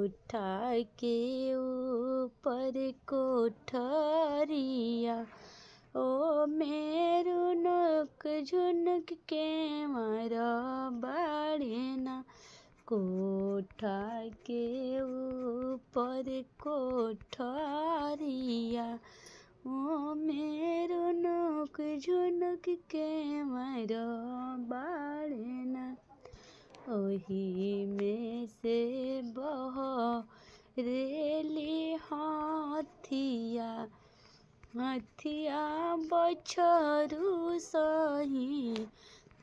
कोठा के ऊपर कोठरिया, ओ मेरू नोक झुनक के मारा बाड़ेना। कोठा के ऊपर कोठरिया, ओ मेरू नोक झुनक के मारा बाड़ेना। ओही में से बहरेली हाथिया, हाथिया बछरू सही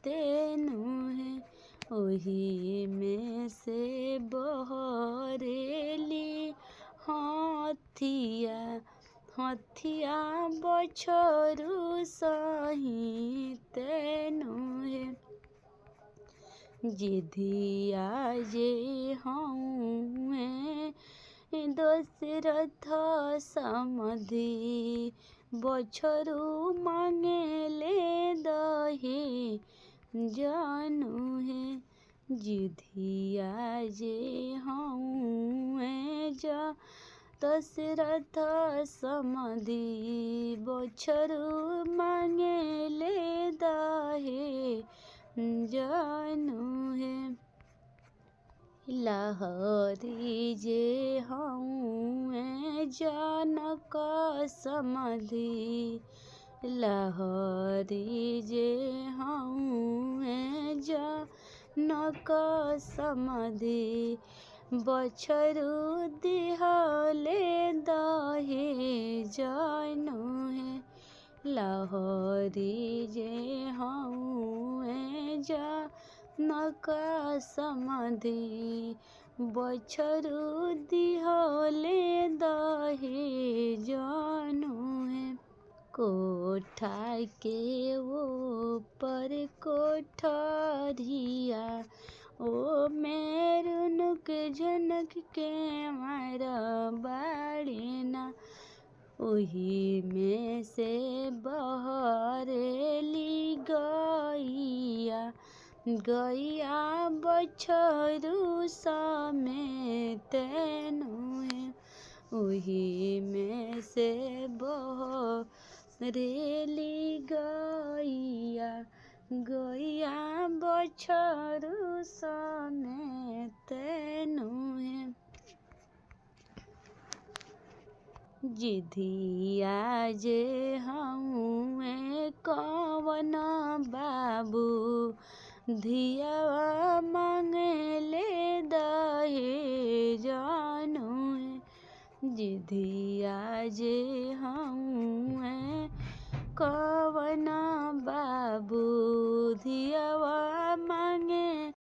तेनु है। ओही में से बहरेली हाथिया, हाथिया बछरू सही तेनु है। जिधिया जे हऊँ दशरथ समधि, बछरू मांगेले दहे जानू है। जिधिया जे हऊँ दशरथ समधि, बछरू मांगेले दहे जानू है। लहरी जे हऊँ जनक समधि, लहरी जे हऊँ जनक समधि, बछरू दिहले दहे जानू है। लहरी जे हऊँ जनक समधि, बछरू दिहले दहे जानू है। कोठा के ऊपर कोठरिया, ओ मेरू नोक झुनक के मारा बाड़ेना। ओही में से बहरेली गैया, गैया बछरू समेतेनु है। ओही में से बहरेली गैया, गैया बछरू समेतेनु है। जिधिया जे हऊँ कवन बाबू, धिया मांगेले दहे जानू है। जिधिया जे हऊँ